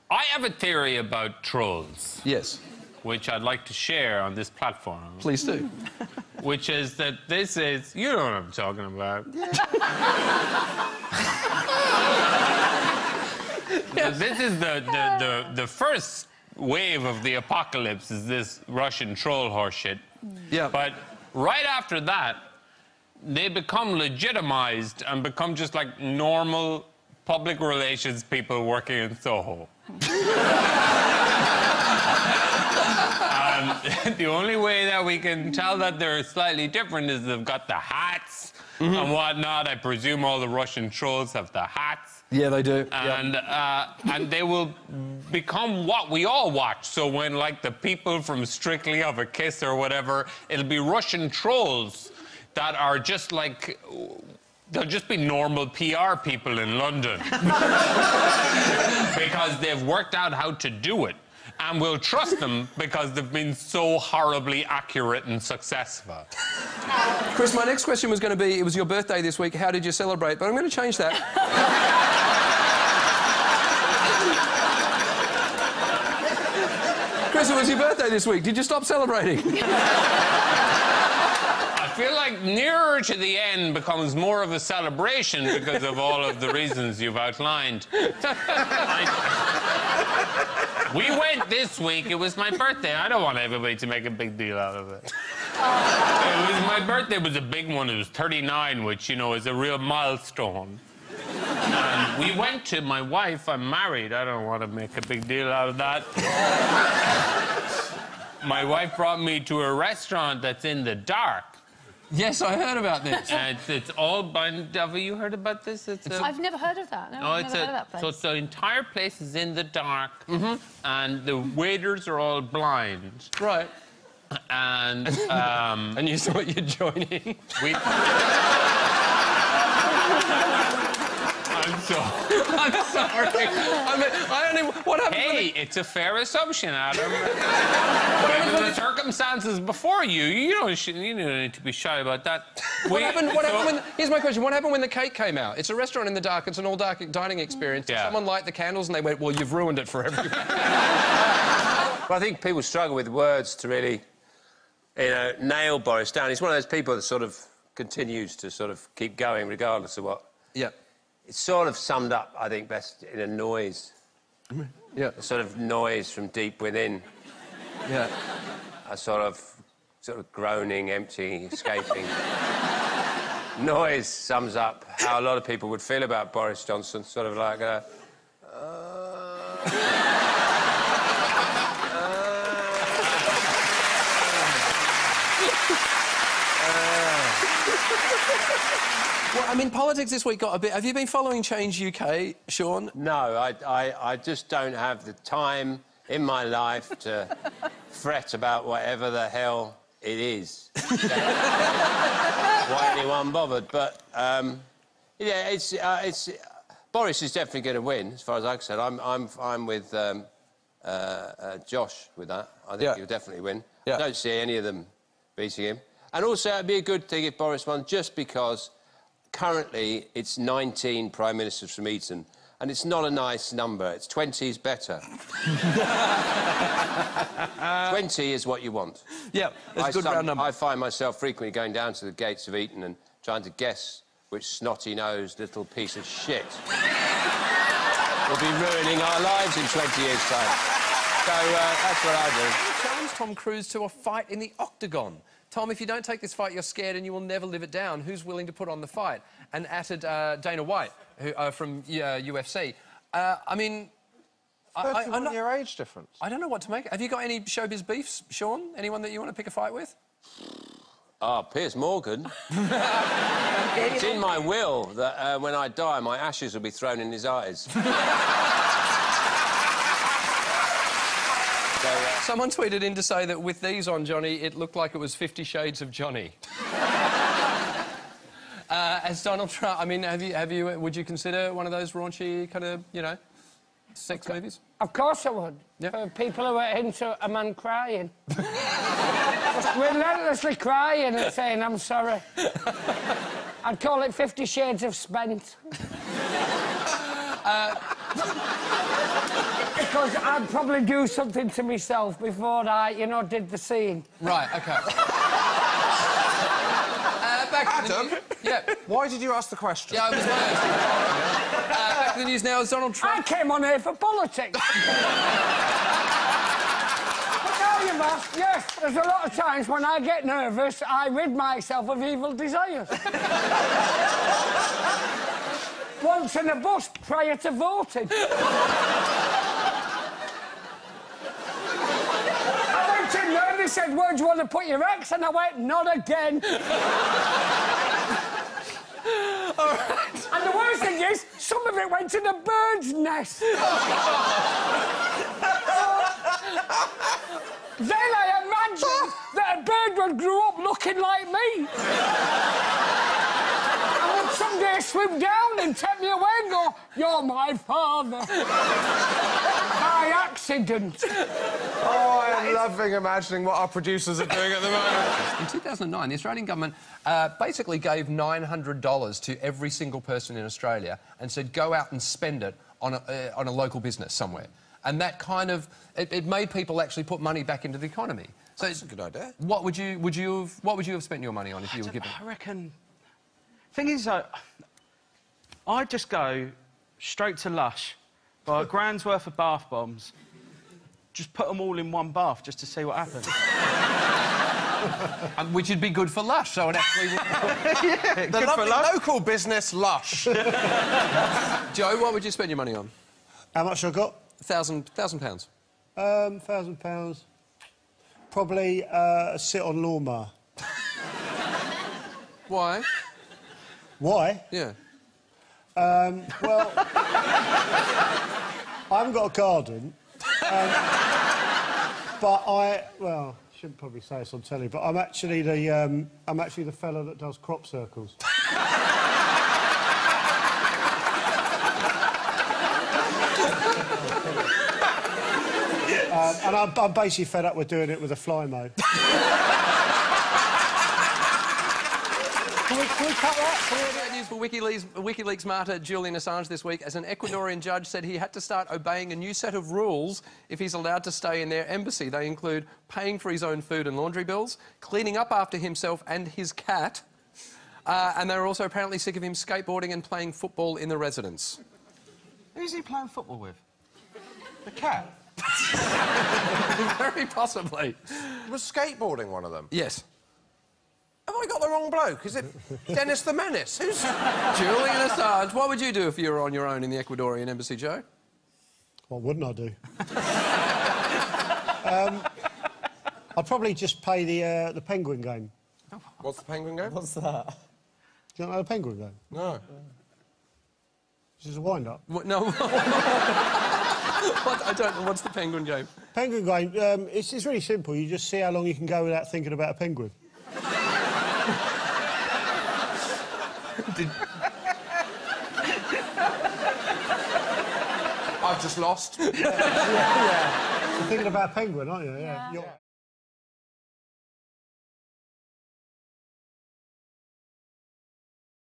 I have a theory about trolls. Yes. Which I'd like to share on this platform. Please do. Which is that this is... You know what I'm talking about. Yes. This is the first wave of the apocalypse is this Russian troll horseshit. Yeah. But right after that, they become legitimized and become just like normal public relations people working in Soho. The only way that we can tell that they're slightly different is they've got the hats and whatnot. I presume all the Russian trolls have the hats. Yeah, they do. And and they will become what we all watch. So when, like, the people from Strictly Have a Kiss or whatever, it'll be Russian trolls that are just like... They'll just be normal PR people in London. Because they've worked out how to do it. And we'll trust them because they've been so horribly accurate and successful. Chris, my next question was going to be, it was your birthday this week, how did you celebrate? But I'm going to change that. Chris, it was your birthday this week. Did you stop celebrating? I feel like nearer to the end becomes more of a celebration because of all of the reasons you've outlined. We went this week. It was my birthday. I don't want everybody to make a big deal out of it. It was my birthday. It was a big one. It was 39, which, you know, is a real milestone. And we went to my wife. I'm married. I don't want to make a big deal out of that. My wife brought me to a restaurant that's in the dark. Yes, I heard about this. And it's all by... Have you heard about this? I've never heard of that. No, I've never heard of that place. So the entire place is in the dark, and the waiters are all blind. Right. And... and you thought you'd join in? I'm sorry. What happened? Hey, it's a fair assumption, Adam. Given the circumstances before you, you don't need to be shy about that. What happened when... Here's my question. What happened when the cake came out? It's a restaurant in the dark. It's an all-dark dining experience. Yeah. Someone light the candles and they went, well, you've ruined it for everyone. Well, I think people struggle with words to really, you know, nail Boris down. He's one of those people that sort of continues to sort of keep going regardless of what... Yeah. It's sort of summed up, I think, best in a noise. Yeah. A sort of noise from deep within. Yeah. A sort of groaning, empty, escaping noise sums up how a lot of people would feel about Boris Johnson. Sort of like a... Well, I mean, politics this week got a bit... Have you been following Change UK, Sean? No, I just don't have the time in my life to fret about whatever the hell it is. Why anyone bothered? But, yeah, it's... Boris is definitely going to win, as far as I'm concerned. I'm with Josh with that. I think he'll definitely win. Yeah. I don't see any of them beating him. And also, it'd be a good thing if Boris won, just because... Currently, it's 19 Prime Ministers from Eton, and it's not a nice number. It's 20 is better. 20 is what you want. Yeah, it's a good round number. I find myself frequently going down to the gates of Eton and trying to guess which snotty-nosed little piece of shit will be ruining our lives in 20 years' time. So, that's what I do. Challenge Tom Cruise to a fight in the Octagon. Tom, if you don't take this fight, you're scared and you will never live it down. Who's willing to put on the fight? And added Dana White, who from UFC. I mean... 31-year age difference. I don't know what to make. Have you got any showbiz beefs, Sean? Anyone that you want to pick a fight with? Piers Morgan. It's in my will that when I die, my ashes will be thrown in his eyes. Someone tweeted in to say that with these on, Johnny, it looked like it was 50 Shades of Johnny. As Donald Trump, I mean, would you consider one of those raunchy kind of, you know, sex movies? Of course I would. Yeah. For people who are into a man crying. Just relentlessly crying and saying, I'm sorry. I'd call it 50 Shades of Spent. because I'd probably do something to myself before I, you know, did the scene. Right, OK. Back to the news. Yeah. Why did you ask the question? Yeah, I was going to ask. Back to the news now. Is Donald Trump... I came on here for politics. Yes, there's a lot of times when I get nervous, I rid myself of evil desires. Once in a bus prior to voting. I went in there and they said, where do you want to put your ex? And I went, not again. All right. And the worst thing is, some of it went in a bird's nest. Then I imagined that a bird would grow up looking like me. And would someday swim down and take me away and go, you're my father. By accident. Oh, I'm loving imagining what our producers are doing at the moment. In 2009, the Australian government basically gave $900 to every single person in Australia and said, go out and spend it on a local business somewhere. And that kind of... It made people actually put money back into the economy. So that's a good idea. What would you have spent your money on if you were given... I reckon... Thing is, I'd just go straight to Lush, buy a grand's worth of bath bombs, just put them all in one bath just to see what happens. Which would be good for Lush, so it actually would... Yeah, the lovely local business, Lush. Joe, what would you spend your money on? How much I got? £1,000. £1,000. Probably a sit-on lawnmower. Why? Why? Yeah. Well, I haven't got a garden, but well, I shouldn't probably say this on telly, but I'm actually the fella that does crop circles. And I'm basically fed up with doing it with a fly mow. Can we cut that? Bad news for WikiLeaks martyr Julian Assange this week, as an Ecuadorian judge said he had to start obeying a new set of rules if he's allowed to stay in their embassy. They include paying for his own food and laundry bills, cleaning up after himself and his cat, and they're also apparently sick of him skateboarding and playing football in the residence. Who's he playing football with? The cat? Very possibly. Was skateboarding one of them? Yes. Have I got the wrong bloke? Is it Dennis the Menace? Who's... Julian Assange. What would you do if you were on your own in the Ecuadorian embassy, Joe? What wouldn't I do? I'd probably just play the penguin game. What's the penguin game? What's that? Do you not know the penguin game? No. This is a wind-up. No. I don't know. What's the penguin game? Penguin game, it's really simple. You just see how long you can go without thinking about a penguin. I've just lost. Yeah. You're thinking about a penguin, aren't you? Yeah.